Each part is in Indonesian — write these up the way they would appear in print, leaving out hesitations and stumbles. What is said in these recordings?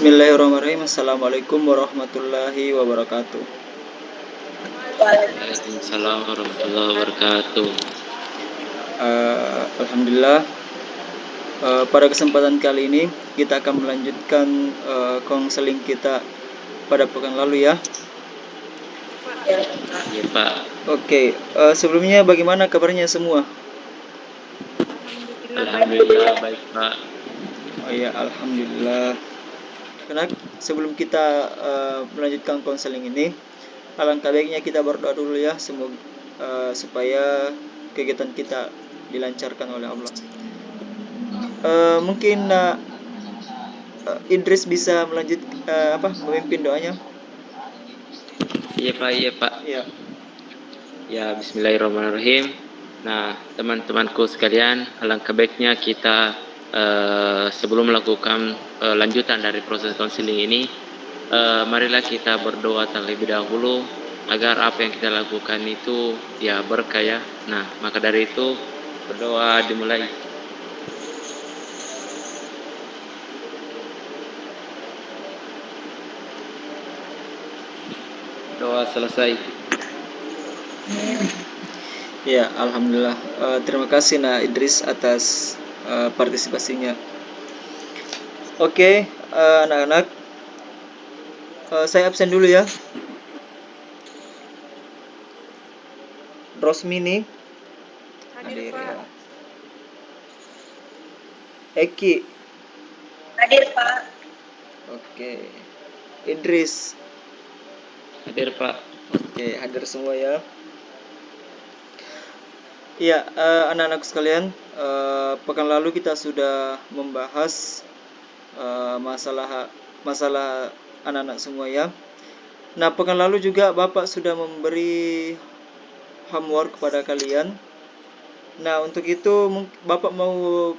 Bismillahirrahmanirrahim. Assalamualaikum warahmatullahi wabarakatuh. Waalaikumsalam warahmatullahi wabarakatuh. Alhamdulillah. Pada kesempatan kali ini kita akan melanjutkan konseling kita pada pekan lalu ya. Iya Pak. Oke, sebelumnya bagaimana kabarnya semua? Alhamdulillah baik Pak. Oh ya, alhamdulillah. Karena sebelum kita melanjutkan konseling ini, alangkah baiknya kita berdoa dulu ya, semoga supaya kegiatan kita dilancarkan oleh Allah. Mungkin Idris bisa memimpin doanya. Iya Pak. Ya. Ya, Bismillahirrahmanirrahim. Nah, teman-temanku sekalian, alangkah baiknya kita sebelum melakukan lanjutan dari proses konseling ini, marilah kita berdoa terlebih dahulu agar apa yang kita lakukan itu ya berkah ya. Nah, maka dari itu berdoa dimulai. Doa selesai. Ya, alhamdulillah. Terima kasih Idris atas partisipasinya. Oke, anak-anak, saya absen dulu ya. Rosmini hadir ya. Eki hadir Pak. Oke. Idris Hadir Pak. Oke, hadir semua ya. Iya, anak-anak sekalian, pekan lalu kita sudah membahas masalah anak-anak semua ya. Nah, pekan lalu juga Bapak sudah memberi homework kepada kalian. Nah, untuk itu Bapak mau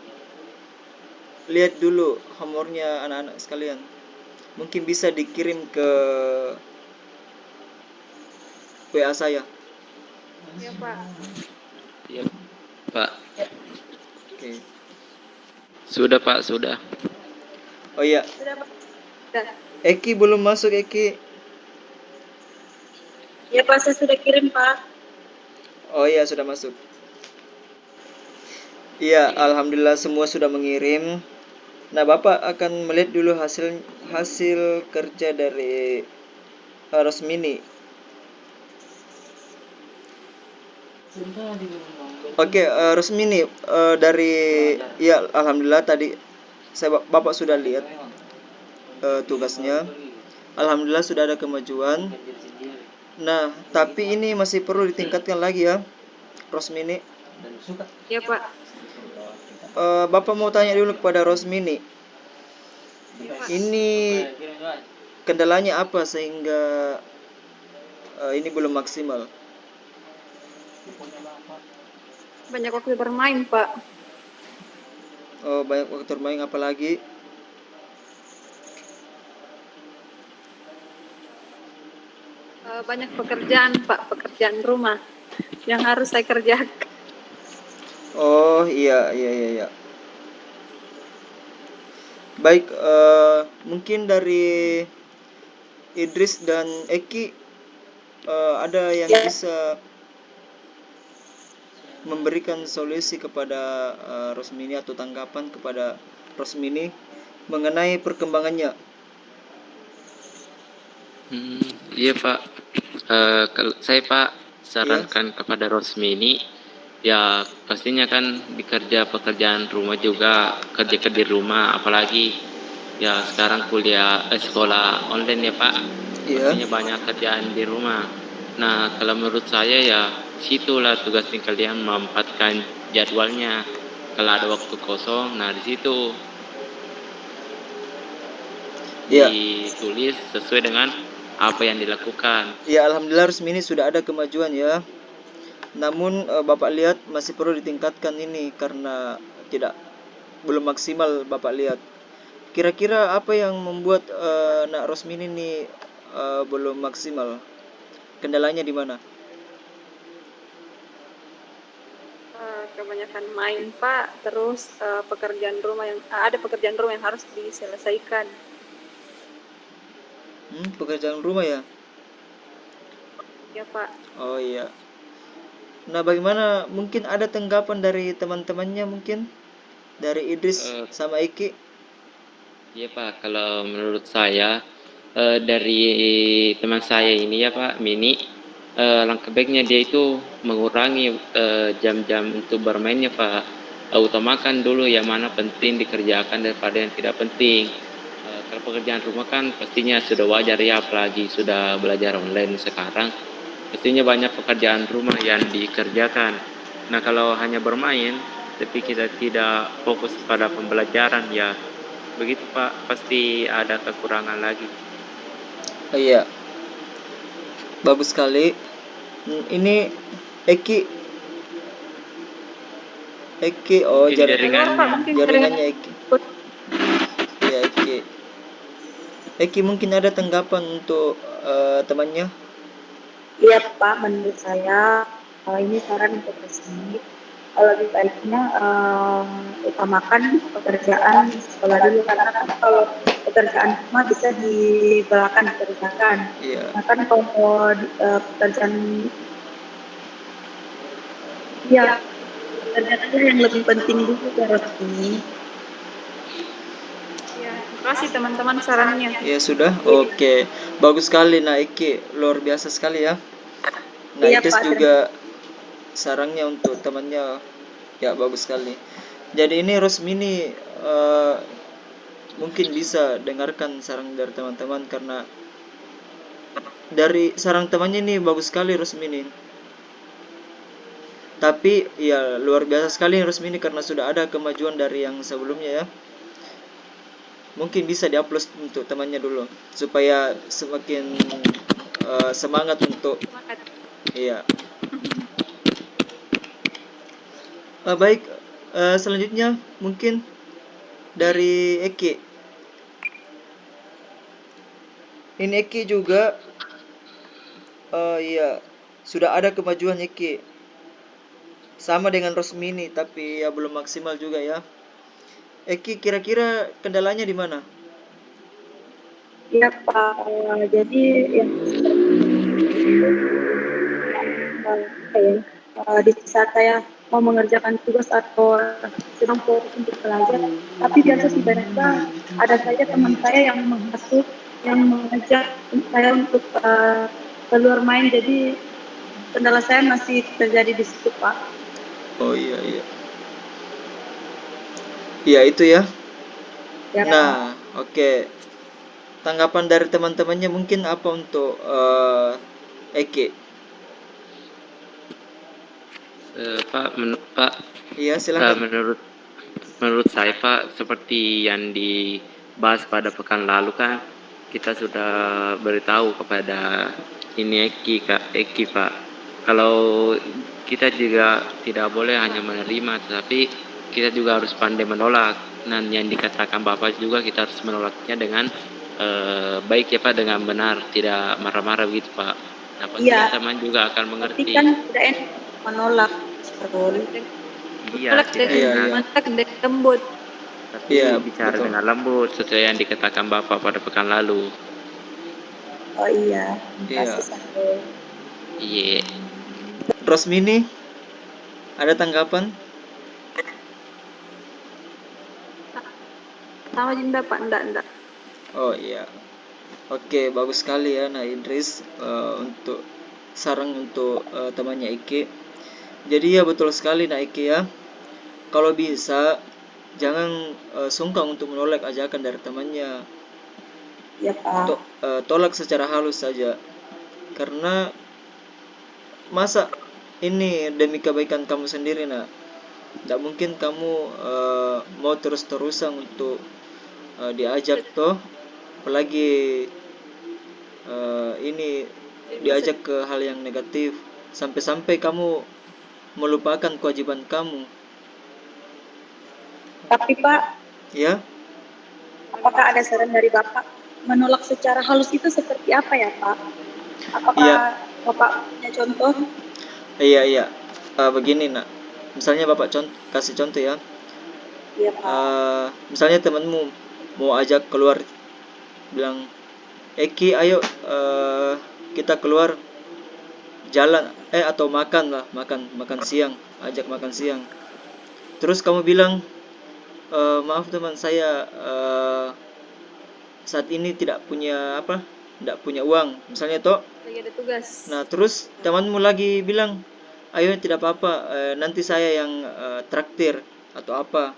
lihat dulu homeworknya anak-anak sekalian. Mungkin bisa dikirim ke WA saya. Ya Pak. Iya Pak. Oke. Sudah Pak, sudah. Oh iya. Sudah Pak. Sudah. Eki belum masuk Eki. Ya Pak, saya sudah kirim Pak. Oh iya, sudah masuk. Iya, alhamdulillah semua sudah mengirim. Nah, Bapak akan melihat dulu hasil kerja dari Rosmini. Oke, Rosmini dari ya alhamdulillah tadi Bapak sudah lihat tugasnya. Alhamdulillah sudah ada kemajuan. Nah, tapi ini masih perlu ditingkatkan lagi ya, Rosmini. Ya Pak. Bapak mau tanya dulu kepada Rosmini. Ini kendalanya apa sehingga ini belum maksimal? Banyak waktu bermain Pak. Oh, banyak waktu bermain, apalagi? Banyak pekerjaan Pak, pekerjaan rumah yang harus saya kerjakan. Oh iya. Baik, mungkin dari Idris dan Eki ada yang bisa memberikan solusi kepada Rosmini atau tanggapan kepada Rosmini mengenai perkembangannya. Iya Pak. Kalau saya Pak sarankan kepada Rosmini, ya pastinya kan dikerja pekerjaan rumah juga, kerja di rumah, apalagi ya sekarang sekolah online ya Pak. Pastinya banyak kerjaan di rumah. Nah, kalau menurut saya ya situlah tugas kalian memanfaatkan jadwalnya. Kalau ada waktu kosong, nah di situ ditulis sesuai dengan apa yang dilakukan. Ya, alhamdulillah Rosmini sudah ada kemajuan ya. Namun Bapak lihat masih perlu ditingkatkan ini karena belum maksimal Bapak lihat. Kira-kira apa yang membuat Nak Rosmini ini belum maksimal? Kendalanya di mana? Kebanyakan main Pak, terus pekerjaan rumah yang harus diselesaikan. Pekerjaan rumah ya. Ya Pak. Oh iya. Nah, bagaimana, mungkin ada tanggapan dari teman-temannya, mungkin dari Idris Eh, sama Iki? Iya Pak, kalau menurut saya dari teman saya ini ya Pak, Mini, langkah baiknya dia itu mengurangi jam-jam untuk bermainnya Pak. Utamakan dulu yang mana penting dikerjakan daripada yang tidak penting. Kalau pekerjaan rumah kan pastinya sudah wajar ya, apalagi sudah belajar online sekarang. Pastinya banyak pekerjaan rumah yang dikerjakan. Nah kalau hanya bermain, tapi kita tidak fokus pada pembelajaran ya, begitu Pak, pasti ada kekurangan lagi. Oh iya, bagus sekali. Ini Eki, oh Mungkin Keluar Pak, jaringannya. mungkin jaringan. jaringannya Eki. Ya Eki. Eki mungkin ada tanggapan untuk temannya? Iya Pak, menurut saya ini saran untuk resmi. Lebih baiknya utamakan pekerjaan sekolah dulu, karena kan kalau pekerjaan rumah bisa dibelakang dikerjakan. Iya. Nah kan kalau pekerjaan ya pekerjaan yang lebih penting dulu ya resmi. Ya, terima kasih teman-teman sarannya. Ya sudah, oke. Bagus sekali Nah Eki, luar biasa sekali ya. Nah Iya, Idris Pak. juga sarannya untuk temannya, ya bagus sekali. Jadi ini Rosmini mungkin bisa dengarkan saran dari teman-teman, karena dari saran temannya ini bagus sekali Rosmini. Tapi ya luar biasa sekali Rosmini karena sudah ada kemajuan dari yang sebelumnya ya. Mungkin bisa diupload untuk temannya dulu supaya semakin semangat untuk Semangat. iya. Baik, selanjutnya mungkin dari Eki. Ini Eki juga iya, sudah ada kemajuan Eki. Sama dengan Rosmini tapi ya belum maksimal juga ya. Eki, kira-kira kendalanya di mana? Iya Pak, jadi yang di saat saya mau mengerjakan tugas atau sedang fokus untuk belajar, tapi biasa tiba-tiba ada saja teman saya yang menghasut, yang mengajak saya untuk keluar main. Jadi kendala saya masih terjadi di situ Pak. Oh iya iya. Iya itu ya. Ya, Nah, oke. Tanggapan dari teman-temannya mungkin apa untuk Eki? Pak, Iya, silakan. menurut saya Pak, seperti yang dibahas pada pekan lalu kan, kita sudah beritahu kepada ini Eki Pak, kalau kita juga tidak boleh hanya menerima, tetapi kita juga harus pandai menolak. Dan yang dikatakan Bapak juga kita harus menolaknya dengan baik ya Pak, dengan benar, tidak marah-marah begitu Pak. Nah pastinya Iya. teman juga akan Tapi mengerti. kan tidak enak menolak. Iya, Menolak tidak Iya, dengan iya. menolak dengan lembut. tapi Iya, bicara betul. dengan lembut sesuai yang dikatakan Bapak pada pekan lalu. Oh iya, Iya. kasih sampai. Iya. Rosmini, ada tanggapan? Sama Jinda Pak, enggak. Oh iya. Oke, bagus sekali ya Nah Idris untuk saran untuk temannya Iki. Jadi ya betul sekali Nah Iki ya. Kalau bisa jangan sungkan untuk menolak ajakan dari temannya. Ya Pak. Tolak secara halus saja. Karena masa ini demi kebaikan kamu sendiri Nah. Tidak mungkin kamu mau terus-terusan untuk diajak toh, apalagi ini diajak ke hal yang negatif, sampai-sampai kamu melupakan kewajiban kamu Tapi Pak, ya. apakah ada saran dari Bapak menolak secara halus itu seperti apa ya Pak? Apakah Iya. Bapak punya contoh? Iya begini Nak, misalnya Bapak kasih contoh ya. Iya Pak. Misalnya temanmu mau ajak keluar, bilang Eki, ayo kita keluar jalan atau makan lah, makan siang, ajak makan siang. Terus kamu bilang, maaf teman, saya saat ini tidak punya tidak punya uang, misalnya toh. Lagi ada tugas. Nah, terus temanmu lagi bilang, ayo tidak apa-apa, nanti saya yang traktir atau apa.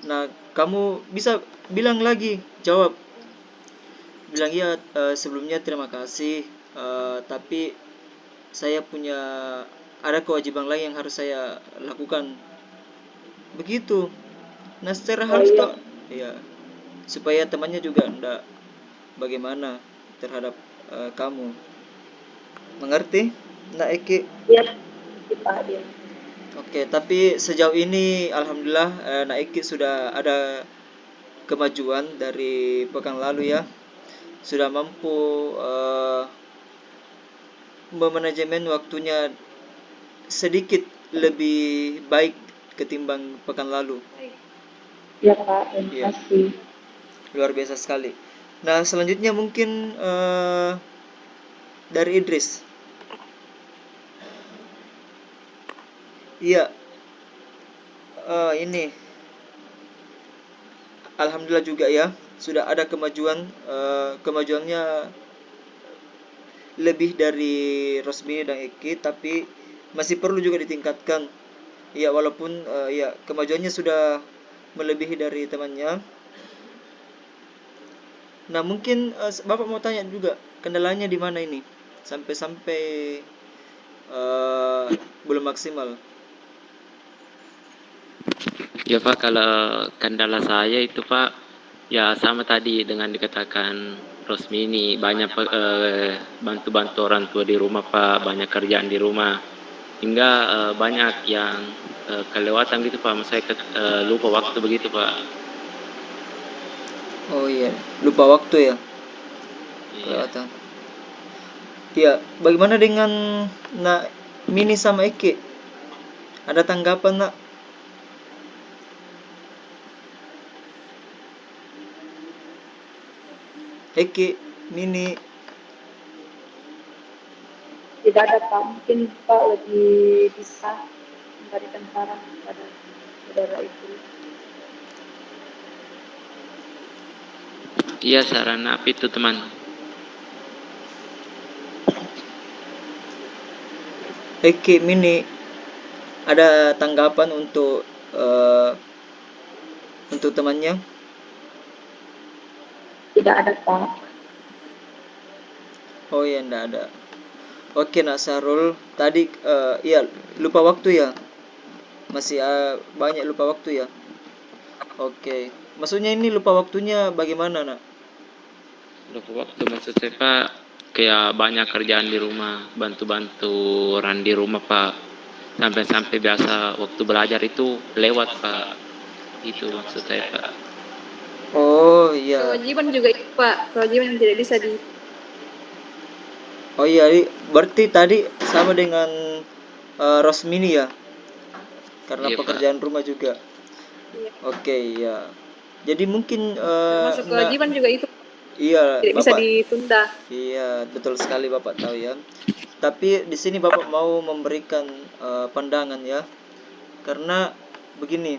Nah, kamu bisa bilang lagi, jawab, bilang ya, sebelumnya terima kasih, tapi saya punya ada kewajiban lain yang harus saya lakukan. Begitu. Nah, secara halus toh, ya, supaya temannya juga ndak bagaimana terhadap kamu. Mengerti? Ndak, Eki? Iya, Pak, dia. Oke, tapi sejauh ini alhamdulillah Naiki sudah ada kemajuan dari pekan lalu ya. Sudah mampu memanajemen waktunya sedikit lebih baik ketimbang pekan lalu. Iya, Pak, terima Iya. kasih. Luar biasa sekali. Nah, selanjutnya mungkin dari Idris. Iya, ini alhamdulillah juga ya, sudah ada kemajuan. Kemajuannya lebih dari Rosmini dan Eki, tapi masih perlu juga ditingkatkan. Ya, walaupun ya kemajuannya sudah melebihi dari temannya. Nah, mungkin Bapak mau tanya juga, kendalanya di mana ini? Sampai-sampai belum maksimal. Ya Pak, kalau kendala saya itu Pak, ya sama tadi dengan dikatakan Rosmini, banyak bantu-bantu orang tua di rumah Pak, banyak kerjaan di rumah, hingga banyak yang kelewatan gitu Pak, saya lupa waktu begitu Pak. Oh iya, lupa waktu ya, Iya. kelewatan. Ya, bagaimana dengan nak Mini sama Eki? Ada tanggapan nak? Eki, Mini. Tidak ada, Pak. Mungkin Pak lebih bisa memberikan saran kepada saudara itu. Iya, saran apa itu teman? Eki, Mini, ada tanggapan untuk temannya? Tidak ada, Pak. Oh iya, enggak ada. Oke, nak Sarul, tadi iya lupa waktu ya, masih banyak lupa waktu ya. Oke, maksudnya ini lupa waktunya bagaimana nak? Lupa waktu maksud saya Pak, kayak banyak kerjaan di rumah, bantu-bantu orang di rumah Pak, sampai-sampai biasa waktu belajar itu lewat Pak, itu maksud saya Pak. Oh iya. Kewajiban juga itu Pak, kewajiban yang tidak bisa di. Oh iya, berarti tadi sama dengan Rosmini ya, karena Iya, Pak. pekerjaan rumah juga. Iya. Oke, ya. Jadi mungkin Termasuk kewajiban juga itu iya, tidak bisa Bapak. ditunda. Iya, betul sekali Bapak tahu ya. Tapi di sini Bapak mau memberikan pandangan ya. Karena begini.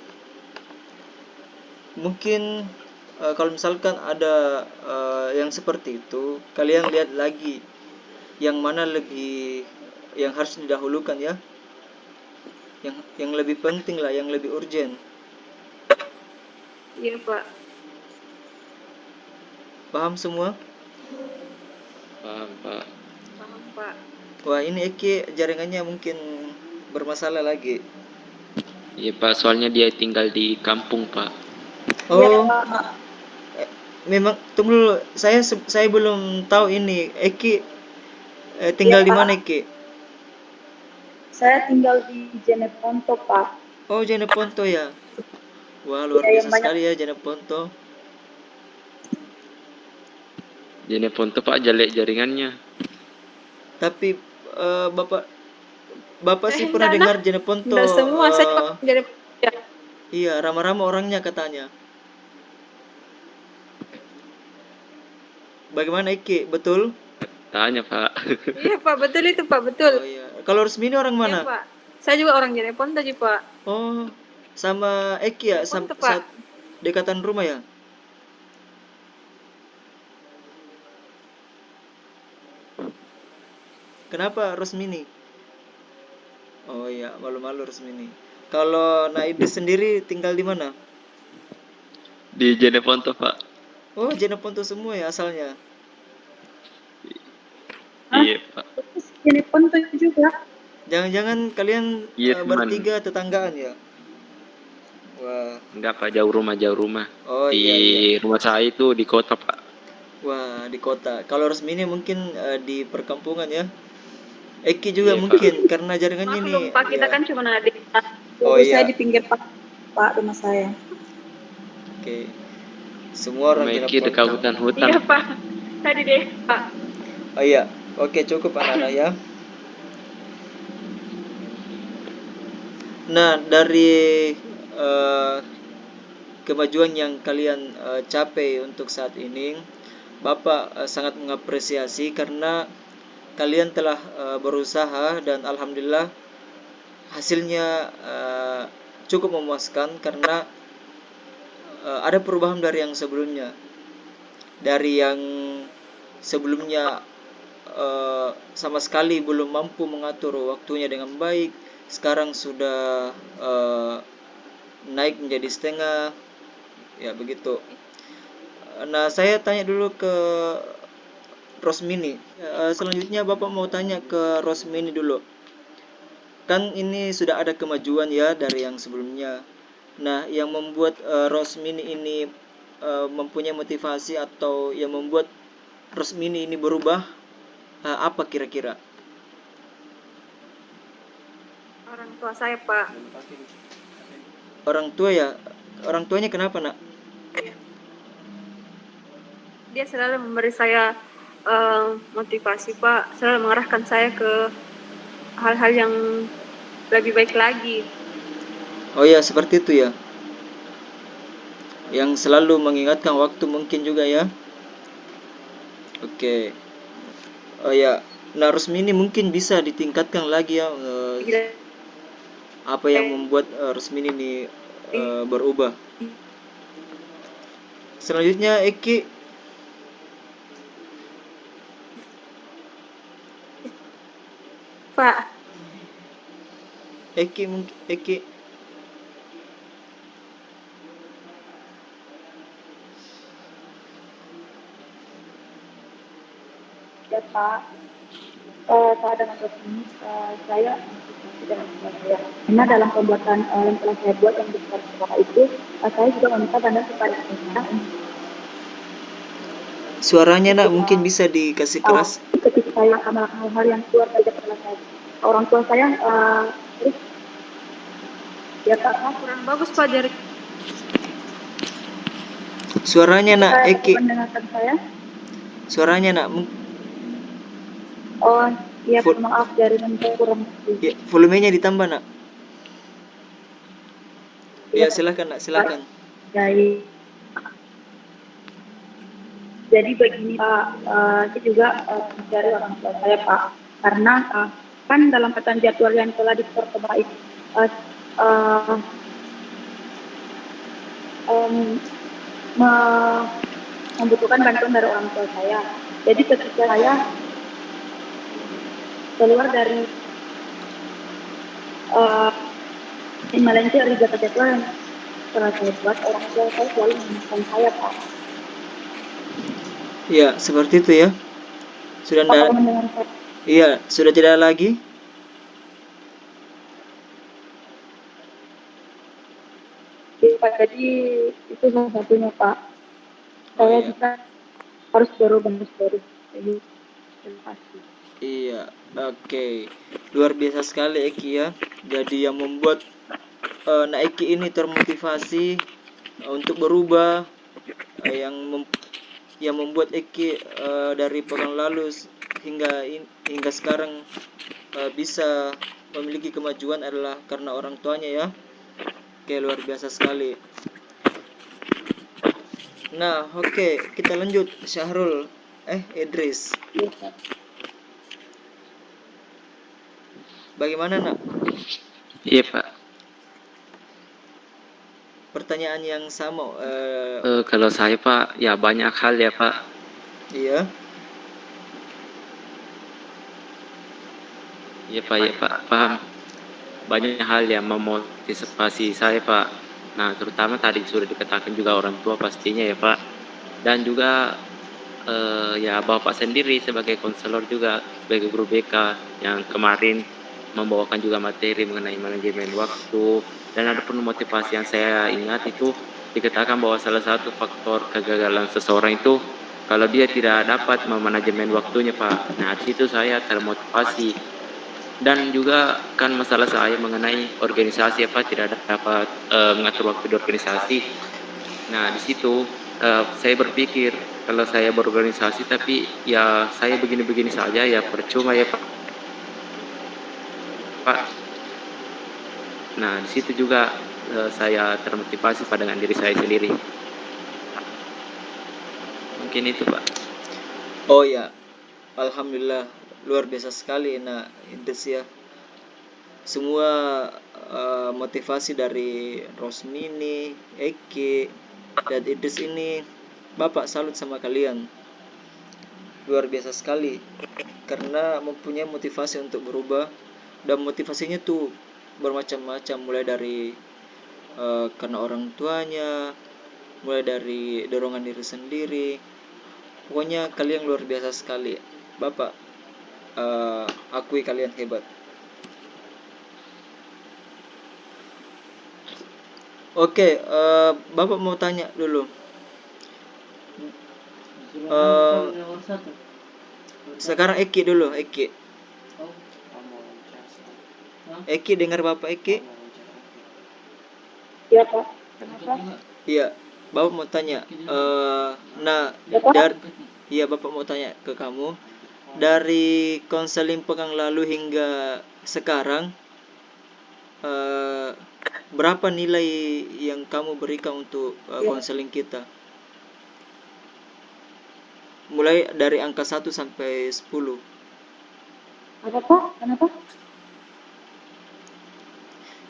Mungkin kalau misalkan ada yang seperti itu, kalian lihat lagi yang mana yang harus didahulukan ya. Yang lebih penting lah, yang lebih urgent. Iya Pak. Paham semua? Paham Pak. Paham Pak. Wah, ini Eki jaringannya mungkin bermasalah lagi. Iya Pak, soalnya dia tinggal di kampung Pak. Oh, Iya, Pak. memang tunggu dulu. Saya belum tahu ini. Eki tinggal Iya, di Pak. mana Eki? Saya tinggal di Jeneponto, Pak. Oh, Jeneponto ya. Wah, luar Iya, biasa sekali ya Jeneponto. Jeneponto Pak, jelek jaringannya. Tapi Bapak sih pernah dengar Jeneponto? Enggak semua saya jadi ya. Iya, ramah-ramah orangnya katanya. Bagaimana Eki? Betul? Tanya Pak. Iya Pak, betul itu Pak, betul. Oh iya. Kalau Rusmini orang Iya mana? Pak. Saya juga orang Jeneponto sih Pak. Oh, sama Eki ya, Jeneponto saat Pak. dekatan rumah ya? Kenapa Rusmini? Oh iya, malu-malu Rusmini. Kalau Naidis sendiri tinggal di mana? Di Jeneponto Pak. Oh, Jeneponto semua ya asalnya. Hah? Iya Pak. Terus Jeneponto juga. Jangan-jangan kalian Iya teman. bertiga tetanggaan ya? Wah, Enggak Pak, jauh rumah. oh Di iya. rumah saya itu di kota Pak. Wah, di kota. Kalau Rusmini mungkin di perkampungan ya. Eki juga Iya Pak. mungkin karena jaringannya nih. Maklum Pak, kita Ya. kan cuma ada di Oh Saya iya. di pinggir Pak rumah saya. Oke. Semua orang Rumah Eki di Jeneponto. kawasan hutan. Iya Pak. Tadi deh Pak. Oh iya. Oke, cukup anak-anak ya. Nah, dari kemajuan yang kalian capai untuk saat ini, Bapak sangat mengapresiasi karena kalian telah berusaha dan alhamdulillah hasilnya cukup memuaskan karena ada perubahan dari yang sebelumnya. Dari yang sebelumnya sama sekali belum mampu mengatur waktunya dengan baik, sekarang sudah naik menjadi setengah, ya begitu. Nah, saya tanya dulu ke Rosmini. Selanjutnya Bapak mau tanya ke Rosmini dulu. Kan ini sudah ada kemajuan ya dari yang sebelumnya. Nah, yang membuat Rosmini ini mempunyai motivasi atau yang membuat Rosmini ini berubah, apa kira-kira? Orang tua saya Pak. Orang tua ya? Orang tuanya kenapa, Nak? Dia selalu memberi saya motivasi Pak, selalu mengarahkan saya ke hal-hal yang lebih baik lagi. Oh ya, seperti itu ya. Yang selalu mengingatkan waktu mungkin juga ya. Oke. Oh ya, nah Rusmini mungkin bisa ditingkatkan lagi ya. Apa yang membuat Rusmini ini berubah? Selanjutnya Eki. Pak, Eki mungkin Eki. Ya Pak, saat dengan ini saya dengan saya. Karena dalam pembuatan yang telah saya buat yang besar itu, saya juga meminta bantuan kepada saya. Suaranya Nak mungkin bisa dikasih keras. Ketika saya akan melakukan hal-hal yang keluar dari kepala saya, orang tua saya terus ya Pak, kurang bagus Pak dari Suaranya Nak saya Eki. mendengarkan saya. Suaranya Nak. Oh iya, maaf jaringan saya kurang. Ya, volumenya ditambah Nak. Iya, Ya silakan Nak, silakan. Jadi begini Pak, saya juga mencari orang tua saya Pak, karena kan dalam petan jadwal yang telah diperkebaikan membutuhkan bantuan dari orang tua saya. Jadi ketika saya keluar dari Malaysia dari jadwal yang telah saya buat, orang tua saya selalu mengingatkan saya Pak. Ya, seperti itu ya. Sudah tidak. Iya, sudah tidak lagi. Pak, jadi itu salah satunya Pak. Saya juga harus berubah. Jadi terima kasih. Iya, oke. Luar biasa sekali Eki ya. Jadi yang membuat Eki ini termotivasi untuk berubah, yang membuat Eki dari pekan lalu hingga sekarang bisa memiliki kemajuan adalah karena orang tuanya ya. Oke, luar biasa sekali. Nah, oke, kita lanjut Syahrul. Idris. Iya, Pak. Bagaimana nak? Iya Pak. Pertanyaan yang sama. Kalau saya Pak, ya banyak hal ya Pak. Iya. Iya Pak, ya Pak, paham. Banyak hal yang memotivasi saya Pak. Nah, terutama tadi sudah dikatakan juga orang tua pastinya ya Pak. Dan juga ya Bapak sendiri sebagai konselor juga, sebagai guru BK yang kemarin membawakan juga materi mengenai manajemen waktu. Dan ada pun motivasi yang saya ingat itu dikatakan bahwa salah satu faktor kegagalan seseorang itu kalau dia tidak dapat memanajemen waktunya Pak. Nah, di situ saya termotivasi. Dan juga kan masalah saya mengenai organisasi apa tidak dapat mengatur waktu di organisasi. Nah, di situ saya berpikir kalau saya berorganisasi tapi ya saya begini-begini saja ya percuma ya Pak. Nah, di situ juga saya termotivasi pada dengan diri saya sendiri. Mungkin itu Pak. Oh ya, alhamdulillah luar biasa sekali nak Idris ya. Semua motivasi dari Rosmini, Eki, dan Idris ini Bapak salut sama kalian. Luar biasa sekali karena mempunyai motivasi untuk berubah, dan motivasinya tuh bermacam-macam, mulai dari karena orang tuanya, mulai dari dorongan diri sendiri. Pokoknya kalian luar biasa sekali. Bapak akui kalian hebat. Oke, Bapak mau tanya dulu. Sekarang Eki dulu, Eki. Eki, dengar Bapak Eki? Iya, Pak. Kenapa? Iya, Bapak mau tanya. Iya, Bapak mau tanya ke kamu. Dari konseling pekan lalu hingga sekarang, berapa nilai yang kamu berikan untuk konseling kita? Mulai dari angka 1 sampai 10. Apa, Pak? Kenapa?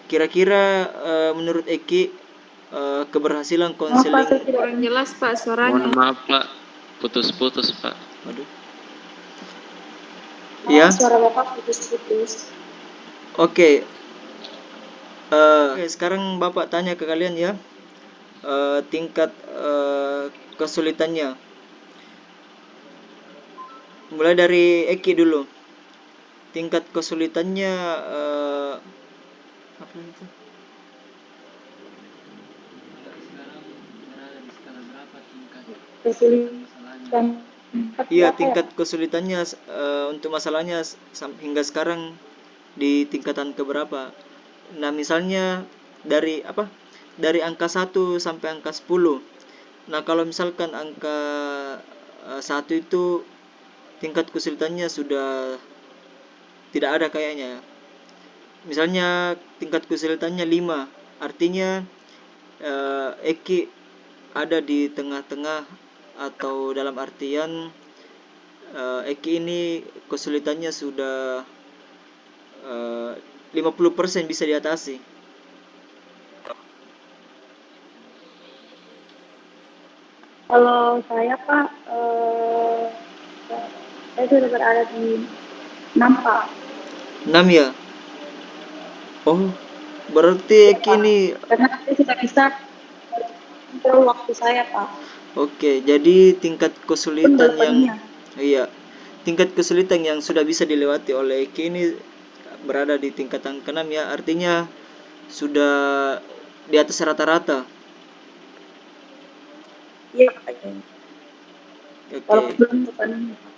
Kira-kira menurut Eki keberhasilan Kenapa konseling. saya tidak Kurang jelas Pak suaranya. Mohon maaf Pak, putus-putus Pak. Waduh. Ya. Suara Bapak putus-putus. Oke, sekarang Bapak tanya ke kalian ya, tingkat kesulitannya. Mulai dari Eki dulu. Tingkat kesulitannya apa itu? Kesulitan. Iya, tingkat kesulitannya untuk masalahnya hingga sekarang di tingkatan keberapa? Nah, misalnya dari apa? Dari angka 1 sampai angka 10. Nah, kalau misalkan angka 1 itu tingkat kesulitannya sudah tidak ada kayaknya. Misalnya tingkat kesulitannya 5, artinya Eki ada di tengah-tengah, atau dalam artian Eki ini kesulitannya sudah 50% bisa diatasi. Kalau saya, Pak, saya sudah berada di 6, Pak. 6 ya? Oh, berarti Eki ini Karena saya sudah bisa kontrol waktu saya, Pak. oke, jadi tingkat kesulitan yang Iya. tingkat kesulitan yang sudah bisa dilewati oleh Eki ini berada di tingkatan ke-6 ya, artinya sudah di atas rata-rata. Iya, Pak. Kalau Oke. belum tekanannya, Pak.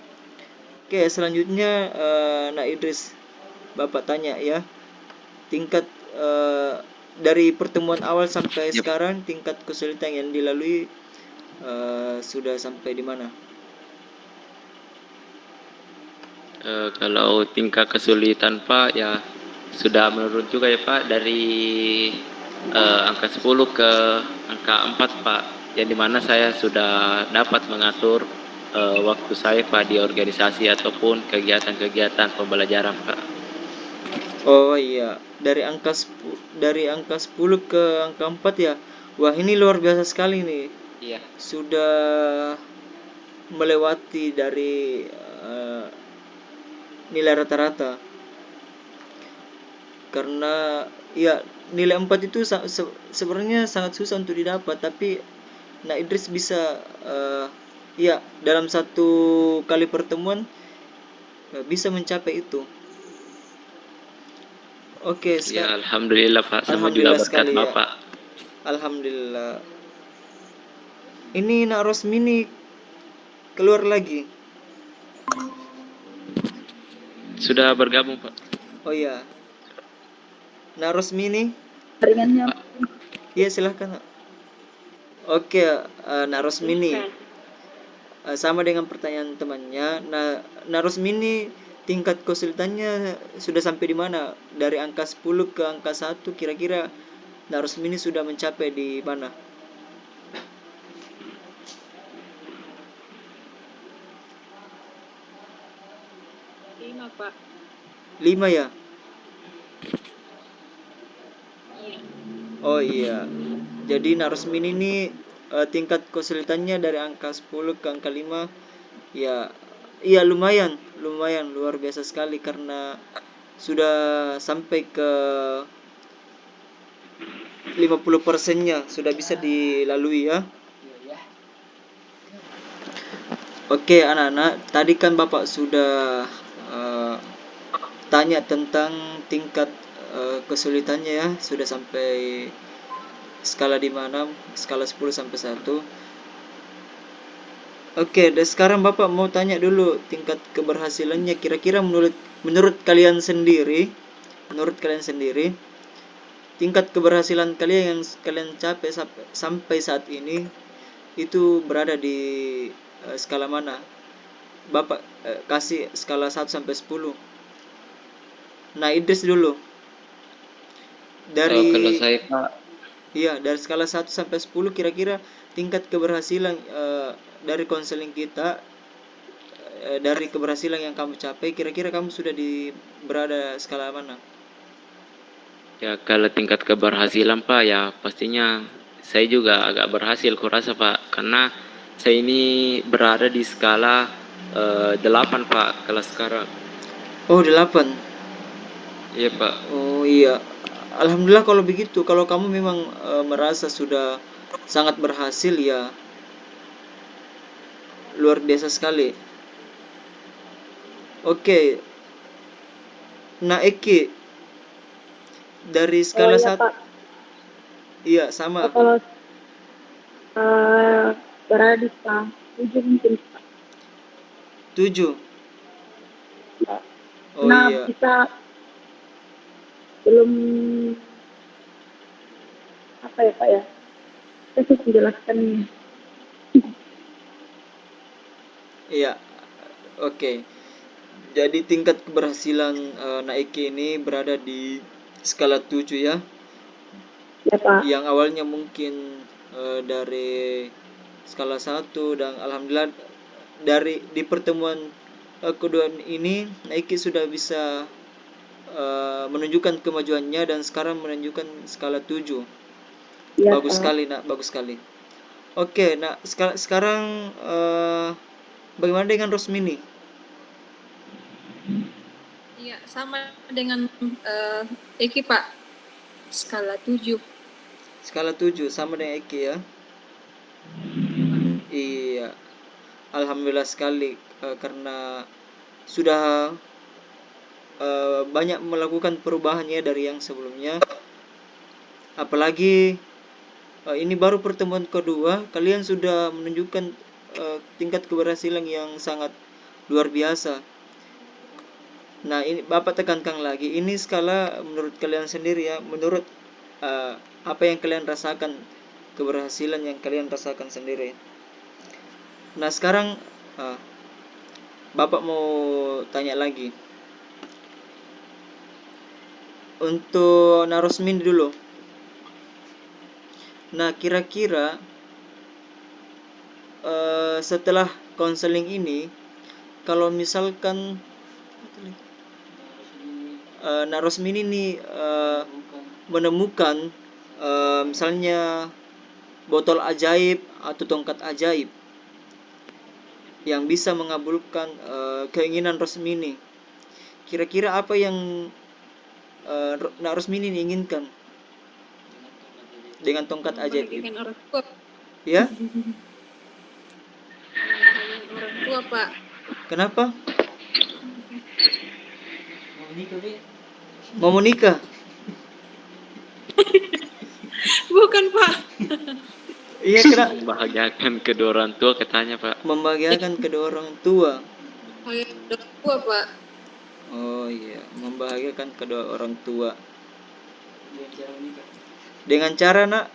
Oke, selanjutnya Nak Idris, Bapak tanya ya, tingkat dari pertemuan awal sampai sekarang tingkat kesulitan yang dilalui sudah sampai di mana? Kalau tingkat kesulitan Pak ya sudah menurun juga ya Pak, dari angka 10 ke angka 4 Pak, yang dimana saya sudah dapat mengatur waktu saya Pak di organisasi ataupun kegiatan-kegiatan pembelajaran Pak. Oh iya, dari angka 10 ke angka 4 ya. Wah, ini luar biasa sekali nih. Iya. Sudah melewati dari nilai rata-rata. Karena ya nilai 4 itu sebenarnya sangat susah untuk didapat, tapi Nah Idris bisa ya dalam satu kali pertemuan bisa mencapai itu. Oke, Ya alhamdulillah Pak, sama juga Alhamdulillah berkat sekali ya. Bapak. Alhamdulillah. Ini Nak Rosmini keluar lagi. Sudah bergabung Pak. Oh iya. Nak Rosmini? Ringannya. Iya silahkan. Oke, Nak Rosmini. Sama dengan pertanyaan temannya. Nah Rosmini tingkat kesulitannya sudah sampai di mana? Dari angka 10 ke angka 1 kira-kira Nak Rosmini sudah mencapai di mana? Lima, Pak. 5 ya? Iya. Oh iya. Jadi Nak Rosmini ini tingkat kesulitannya dari angka 10 ke angka 5 ya. Iya lumayan luar biasa sekali karena sudah sampai ke 50%-nya sudah bisa dilalui ya. Oke anak-anak, tadi kan Bapak sudah tanya tentang tingkat kesulitannya ya, sudah sampai skala di mana? Skala 10 sampai 1. Oke, dan sekarang Bapak mau tanya dulu tingkat keberhasilannya kira-kira menurut kalian sendiri, tingkat keberhasilan kalian yang kalian capai sampai saat ini itu berada di skala mana? Bapak kasih skala 1 sampai 10. Nah, Idris dulu. Kalau saya Pak, Iya, dari skala 1 sampai 10 kira-kira tingkat keberhasilan dari konseling kita dari keberhasilan yang kamu capai kira-kira kamu sudah berada skala mana? ya kalau tingkat keberhasilan Pak ya pastinya saya juga agak berhasil kurasa Pak, karena saya ini berada di skala 8 Pak kelas sekarang. Oh, 8. Iya Pak. Oh iya. Alhamdulillah kalau begitu. Kalau kamu memang merasa sudah sangat berhasil ya luar biasa sekali. Oke. Nah, Eki dari skala 1. Iya, sama. Kalau berada di skala 7 mungkin. 7. Ya. Oh Nah, iya. kita belum apa ya Pak ya? Saya susah menjelaskannya. Iya. Oke. Jadi tingkat keberhasilan Naiki ini berada di skala 7 ya. Ya Pak. Yang awalnya mungkin dari skala 1 dan alhamdulillah di pertemuan kedua ini Naiki sudah bisa menunjukkan kemajuannya dan sekarang menunjukkan skala 7. Ya, bagus sekali Nak, bagus sekali. Oke, Nak sekarang bagaimana dengan Rosmini? Iya, sama dengan Eki Pak. Skala 7. Skala 7 sama dengan Eki ya. Iya. Alhamdulillah sekali karena sudah banyak melakukan perubahannya dari yang sebelumnya. Apalagi ini baru pertemuan kedua, kalian sudah menunjukkan tingkat keberhasilan yang sangat luar biasa. Nah, ini Bapak tekankan lagi, ini skala menurut kalian sendiri ya, menurut apa yang kalian rasakan, keberhasilan yang kalian rasakan sendiri. Nah, sekarang Bapak mau tanya lagi. Untuk Narosmin dulu. Nah, kira-kira setelah konseling ini, kalau misalkan Nak Rosmini nih menemukan misalnya botol ajaib atau tongkat ajaib yang bisa mengabulkan keinginan Rosmini, kira-kira apa yang Nak Rosmini inginkan dengan tongkat ajaib itu? Membahagiakan orang tua. Ya, Membahagiakan orang tua, Pak. kenapa? Mau menikah? Bukan, Pak. Iya, kena Membahagiakan kedua orang tua katanya, Pak. membahagiakan kedua orang tua. Membahagiakan orang tua, Pak. Oh iya, membahagiakan kedua orang tua. Dengan cara Nak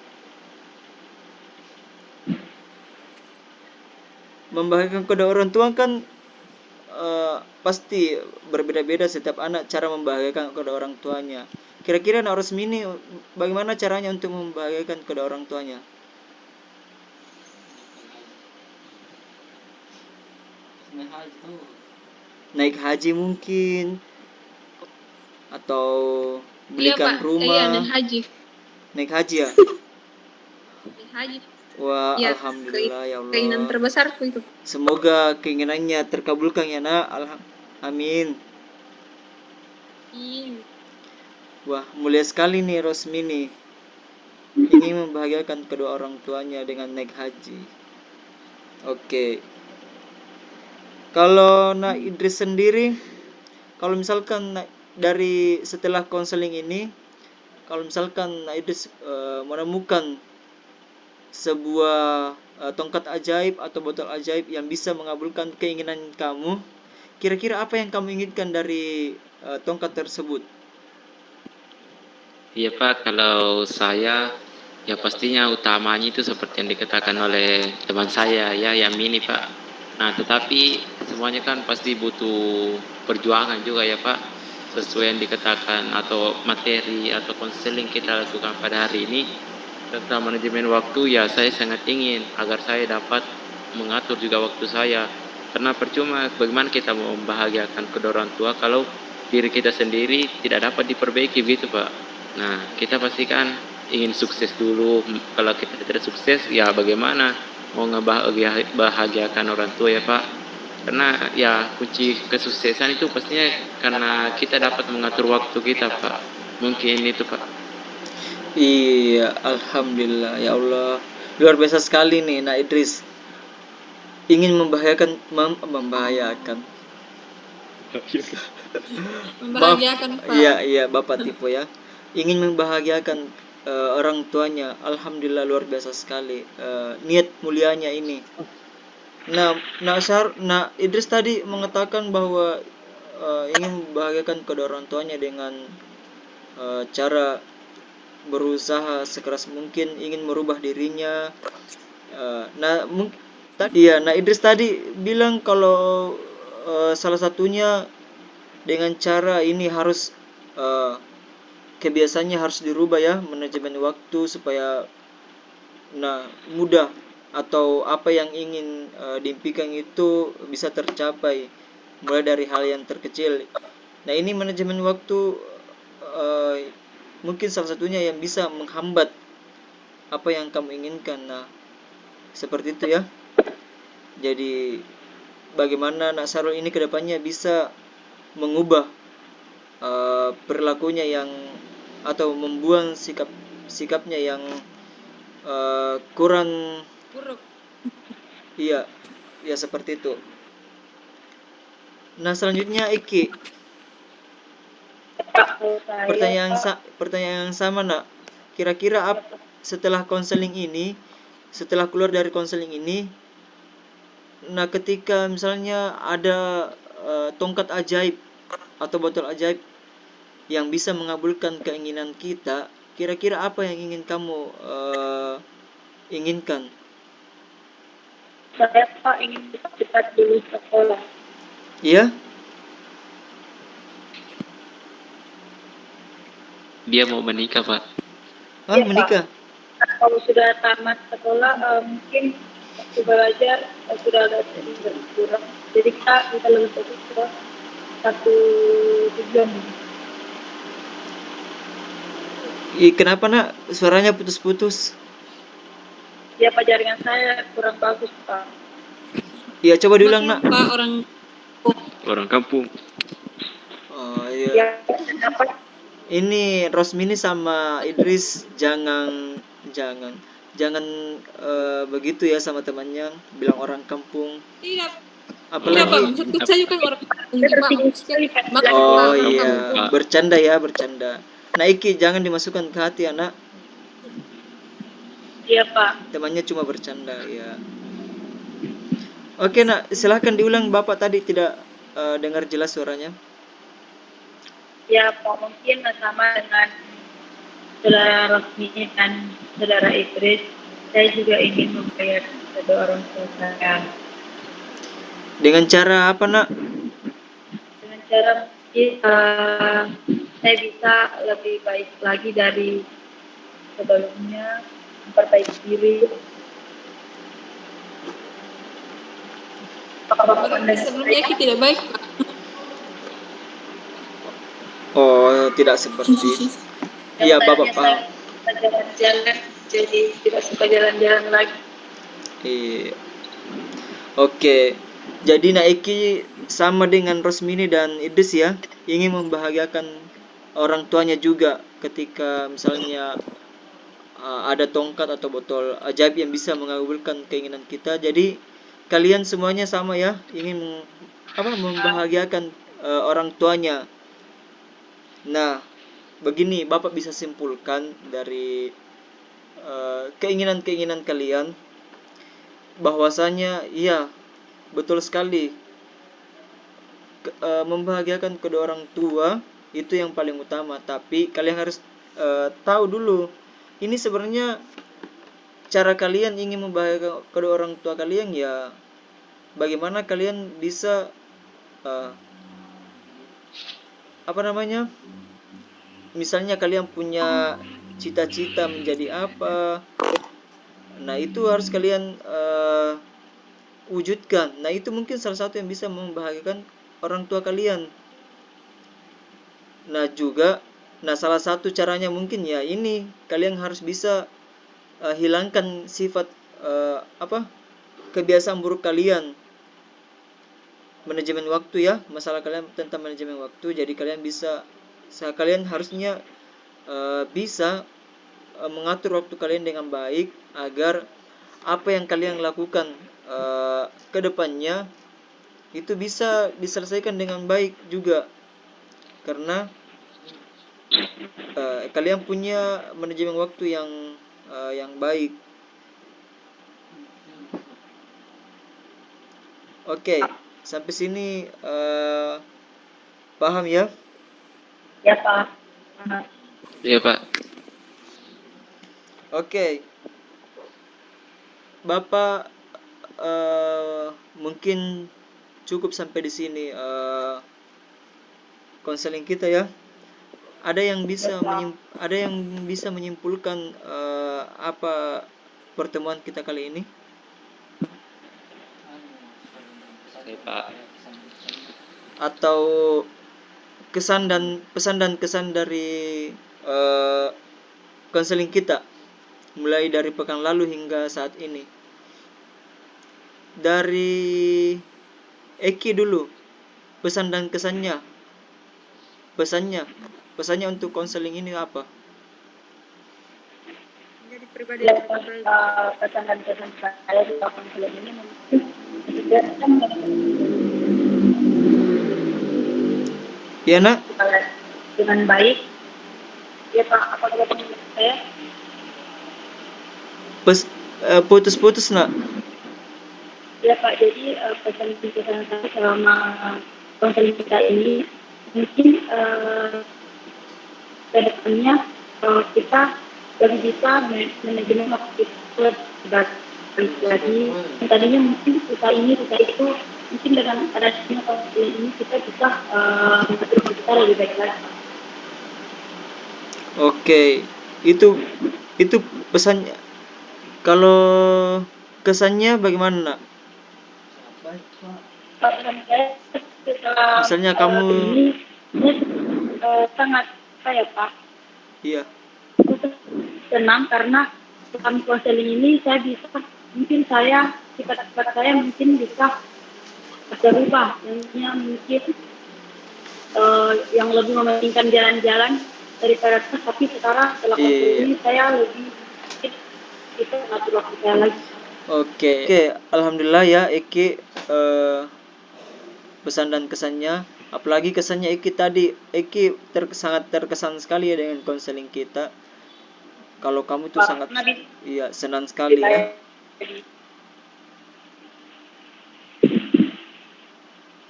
membahagiakan kedua orang tua kan pasti berbeda-beda setiap anak cara membahagiakan kedua orang tuanya. Kira-kira Nak Rosmini bagaimana caranya untuk membahagiakan kedua orang tuanya? Naik haji mungkin, atau belikan rumah. naik haji. Naik haji ya? Naik haji. Wah, Ya, alhamdulillah ya Allah. Keinginan terbesarku itu. Semoga keinginannya terkabulkan ya Nak. Amin. Wah, mulia sekali nih Rosmini. Ini membahagiakan kedua orang tuanya dengan naik haji. Oke. Kalau Nak Idris sendiri, kalau misalkan dari setelah konseling ini, kalau misalkan Nak Idris menemukan sebuah tongkat ajaib atau botol ajaib yang bisa mengabulkan keinginan kamu, kira-kira apa yang kamu inginkan dari tongkat tersebut? Iya, Pak, kalau saya ya pastinya utamanya itu seperti yang dikatakan oleh teman saya ya, yang ini, Pak. Nah, tetapi semuanya kan pasti butuh perjuangan juga ya, Pak. Sesuai yang dikatakan atau materi atau konseling kita lakukan pada hari ini tentang manajemen waktu, ya saya sangat ingin agar saya dapat mengatur juga waktu saya. Karena percuma bagaimana kita mau membahagiakan kedua orang tua kalau diri kita sendiri tidak dapat diperbaiki gitu, Pak. Nah, kita pasti kan ingin sukses dulu. Kalau kita tidak sukses, ya bagaimana mau ngebahagiakan orang tua ya, Pak. Karena ya kunci kesuksesan itu pastinya karena kita dapat mengatur waktu kita, Pak. Mungkin itu, Pak. Iya, alhamdulillah ya Allah. Luar biasa sekali nih Nak Idris. Ingin membahagiakan. Membahagiakan, Pak. Iya, Bapak tipe ya. Ingin membahagiakan orang tuanya. Alhamdulillah luar biasa sekali niat mulianya ini. Nah, Nak Idris tadi mengatakan bahwa ingin membahagiakan kedua orang tuanya dengan cara berusaha sekeras mungkin, ingin merubah dirinya. Nah Idris tadi bilang kalau salah satunya dengan cara ini harus kebiasaannya harus dirubah ya, manajemen waktu supaya mudah atau apa yang ingin diimpikan itu bisa tercapai mulai dari hal yang terkecil. Nah, ini manajemen waktu mungkin salah satunya yang bisa menghambat apa yang kamu inginkan. Nah, seperti itu ya. Jadi bagaimana Nak Sarul ini kedepannya bisa mengubah perilakunya yang atau membuang sikapnya yang kurang Buruk. iya seperti itu. Nah, selanjutnya Iki, pertanyaan yang sama Nak. Kira-kira setelah konseling ini, setelah keluar dari konseling ini, nah ketika misalnya ada tongkat ajaib atau botol ajaib yang bisa mengabulkan keinginan kita, kira-kira apa yang ingin kamu inginkan? Saya Pak ingin cepat lulus sekolah. Iya? Dia mau menikah, Pak. Ah, Iya, menikah? Pak. Kalau sudah tamat sekolah mungkin belajar sudah agak sedikit berkurang. Jadi kita lebih fokus ke satu tujuan. Kenapa nak suaranya putus-putus? Ya Pak, jaringan saya kurang bagus Pak. Iya, coba diulang nak. Pak, Orang kampung. Oh iya. Ya, apa? Ini Rosmini sama Idris jangan begitu ya sama temannya, bilang orang kampung. Iya, Apalagi Pak, maksudku saya kan orang kampung, Pak. oh Orang iya, kampung, Pak. bercanda ya, bercanda. Nah Iki jangan dimasukkan ke hati anak. Iya Pak. Temannya cuma bercanda ya. Oke nak, silahkan diulang, Bapak tadi tidak dengar jelas suaranya. Ya Pak, mungkin sama dengan saudara Rosmini dan saudara Idris, saya juga ingin membayar kedua orang tua saya. Dengan cara apa nak? Dengan cara mungkin saya bisa lebih baik lagi dari sebelumnya, memperbaiki diri. Berarti sebelumnya Eki tidak baik, Pak. Oh, tidak seperti. Iya, Bapak paham. Jalan-jalan, jadi tidak suka jalan-jalan lagi. Iya. Oke. Jadi Naiki sama dengan Rosmini dan Idris ya, ingin membahagiakan orang tuanya juga ketika misalnya ada tongkat atau botol ajaib yang bisa mengabulkan keinginan kita. Jadi kalian semuanya sama ya, ingin membahagiakan orang tuanya. Nah, begini Bapak bisa simpulkan dari keinginan-keinginan kalian bahwasanya iya betul sekali membahagiakan kedua orang tua itu yang paling utama, tapi kalian harus tahu dulu ini sebenarnya cara kalian ingin membahagiakan kedua orang tua kalian ya, bagaimana kalian bisa misalnya kalian punya cita-cita menjadi apa, nah itu harus kalian wujudkan. Nah itu mungkin salah satu yang bisa membahagiakan orang tua kalian. Nah salah satu caranya mungkin ya ini, kalian harus bisa hilangkan sifat kebiasaan buruk kalian, manajemen waktu ya, masalah kalian tentang manajemen waktu. Jadi kalian harusnya bisa mengatur waktu kalian dengan baik agar apa yang kalian lakukan ke depannya itu bisa diselesaikan dengan baik juga, karena kalian punya manajemen waktu yang baik. Oke, sampai sini paham ya? Ya Pak. Iya Pak. Oke. Bapak mungkin cukup sampai di sini konseling kita ya. Ada yang bisa menyimpulkan apa pertemuan kita kali ini? Oke Pak. Atau pesan dan kesan dari konseling kita mulai dari pekan lalu hingga saat ini. Dari Eki dulu, pesan dan kesannya. Pesannya untuk konseling ini apa? Jadi pribadi Pesan dan kesan saya di konseling ini mungkin Ya nak? dengan baik. Ya Pak, apa kata saya? Putus-putus nak. Ya Pak, jadi pesan saya selama konseling kita ini mungkin ke depannya kita lebih bisa manajemen waktu kita lagi. Tadinya mungkin kita itu mungkin dengan adanya konseling ini kita bisa mengatur kita lebih baik lagi. Oke, itu pesannya. Kalau kesannya bagaimana, Nak? Dan saya setelah Misalnya kamu, ini sangat saya Pak iya, senang karena dalam konseling ini saya bisa mungkin sifat-sifat saya mungkin bisa berubah, yang mungkin yang lebih mementingkan jalan-jalan daripada tes, tapi sekarang setelah konseling iya. ini saya lebih bisa ngatur waktu saya lagi. Oke, alhamdulillah ya Eki, pesan dan kesannya. Apalagi kesannya Eki tadi, Eki sangat terkesan sekali ya dengan konseling kita. Kalau kamu tuh Pak, sangat, Nabi, iya, senang sekali ya.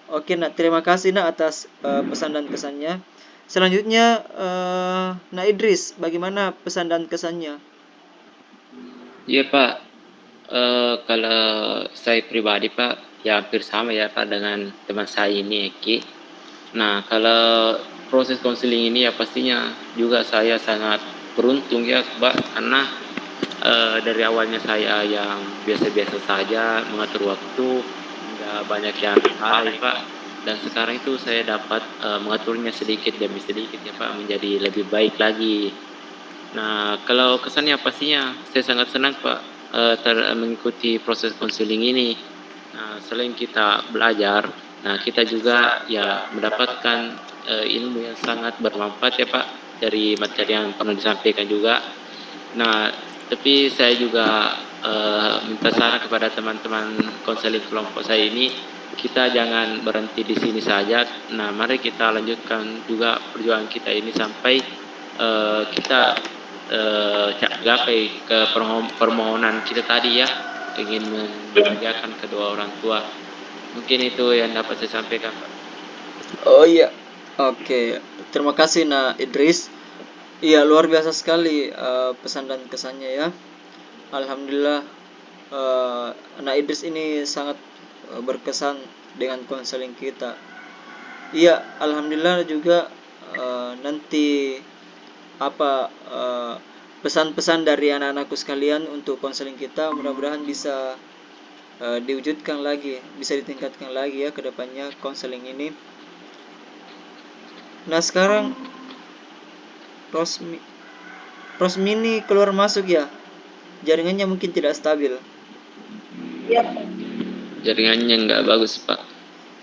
Oke, Nak, terima kasih Nak atas pesan dan kesannya. Selanjutnya, Nak Idris, bagaimana pesan dan kesannya? Iya Pak, kalau saya pribadi Pak, ya hampir sama ya Pak dengan teman saya ini Eki. Nah, kalau proses konseling ini ya pastinya juga saya sangat beruntung ya Pak, karena dari awalnya saya yang biasa-biasa saja mengatur waktu, nggak banyak yang salah ya Pak, dan sekarang itu saya dapat mengaturnya sedikit demi sedikit ya Pak menjadi lebih baik lagi. Nah, kalau kesannya pastinya saya sangat senang Pak mengikuti proses konseling ini. Nah, selain kita belajar, nah kita juga ya mendapatkan ilmu yang sangat bermanfaat ya Pak dari materi yang pernah disampaikan juga. Nah, tapi saya juga minta saran kepada teman-teman konseling kelompok saya ini, kita jangan berhenti di sini saja. Nah, mari kita lanjutkan juga perjuangan kita ini sampai kita gapai ke permohonan kita tadi ya, ingin membahagiakan kedua orang tua. Mungkin itu yang dapat saya sampaikan Pak. Oh iya, oke. Terima kasih Nak Idris. Iya, luar biasa sekali pesan dan kesannya ya. Alhamdulillah, Nak Idris ini sangat berkesan dengan konseling kita. Iya, alhamdulillah juga nanti apa pesan-pesan dari anak-anakku sekalian untuk konseling kita mudah-mudahan bisa diwujudkan lagi, bisa ditingkatkan lagi ya ke depannya konseling ini. Nah, sekarang Rosmini keluar masuk ya. Jaringannya mungkin tidak stabil. Iya. Jaringannya nggak bagus Pak.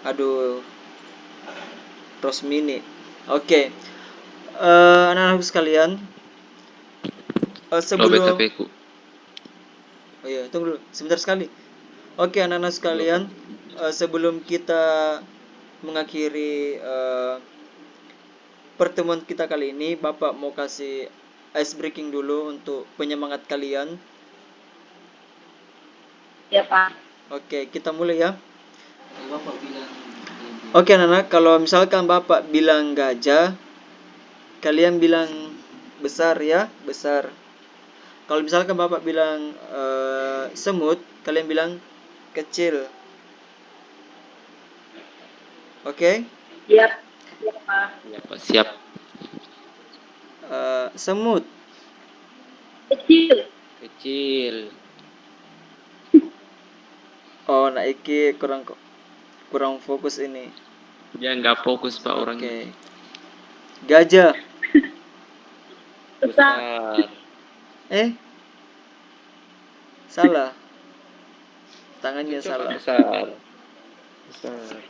Aduh, Rosmini. Oke. Anak-anakku sekalian, sebelum HP ku. Oh iya, tunggu dulu, sebentar sekali. Oke, anak-anak sekalian, sebelum kita mengakhiri pertemuan kita kali ini, Bapak mau kasih ice breaking dulu untuk penyemangat kalian. Ya Pak. Oke, kita mulai ya. Oke anak-anak, kalau misalkan Bapak bilang gajah, kalian bilang besar ya, besar. Kalau misalkan Bapak bilang semut, kalian bilang kecil. Oke? Siap. Ya Pak. Ya Pak, siap. Semut. Kecil. Kecil. Oh, nah iki kurang fokus ini. Dia nggak fokus Pak Oke. orangnya. Gajah. Besar. Salah. Tangannya Coba salah. besar.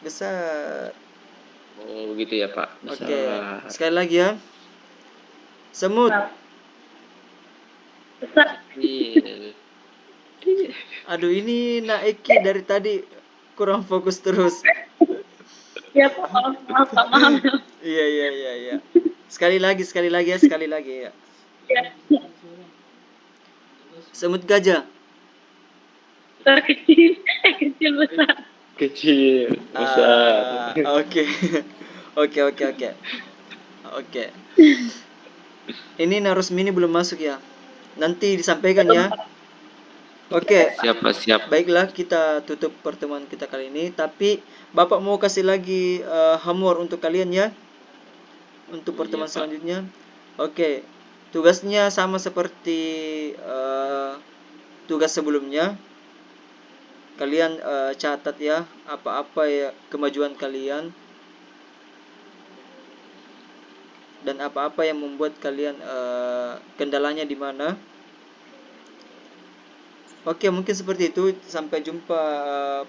Besar. Oh begitu ya Pak. Besar. Oke. Sekali lagi ya. Semut. Besar. Kecil. Aduh, ini Naiki dari tadi kurang fokus terus. Ya Pak, maaf. Iya. Sekali lagi ya. Ya. Semut gajah. Besar kecil. Kecil besar. Kecil. Besar. Oke. Ini Narusmini belum masuk ya. Nanti disampaikan ya. Oke. Siap Pak, siap. Baiklah, kita tutup pertemuan kita kali ini. Tapi Bapak mau kasih lagi homework untuk kalian ya, untuk pertemuan Iya, Pak. selanjutnya. Oke. Tugasnya sama seperti tugas sebelumnya. kalian catat ya apa-apa ya kemajuan kalian dan apa-apa yang membuat kalian kendalanya di mana. Oke, mungkin seperti itu. Sampai jumpa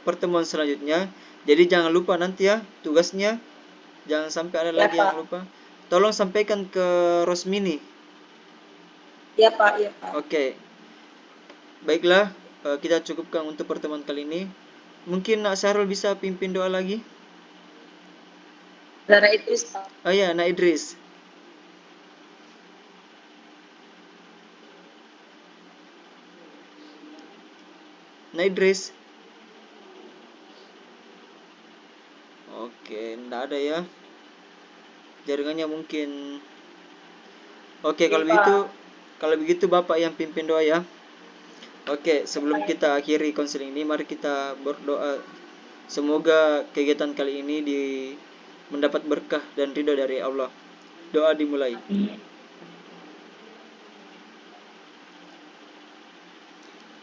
pertemuan selanjutnya. Jadi jangan lupa nanti ya tugasnya. Jangan sampai ada Ya, lagi yang Pak. lupa. Tolong sampaikan ke Rosmini. Iya, Pak. Iya, Pak. Oke. Baiklah, kita cukupkan untuk pertemuan kali ini. Mungkin Nak Sarul bisa pimpin doa lagi? Saudara Idris, Pak. Oh ya, Nak Idris. Nak Idris. Oke, enggak ada ya. Jaringannya mungkin. Oke, Iya, kalau begitu Bapak yang pimpin doa ya. Oke, sebelum kita akhiri konseling ini, mari kita berdoa. Semoga kegiatan kali ini mendapat berkah dan ridho dari Allah. Doa dimulai.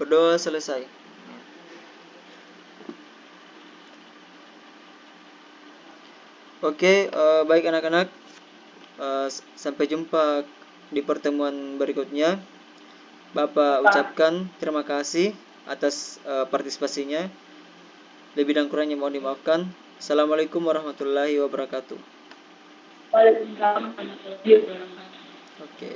Berdoa selesai. Oke, baik anak-anak. Sampai jumpa di pertemuan berikutnya. Bapak ucapkan terima kasih atas partisipasinya. Lebih dan kurangnya mohon dimaafkan. Assalamualaikum warahmatullahi wabarakatuh. Waalaikumsalam warahmatullahi wabarakatuh. Oke.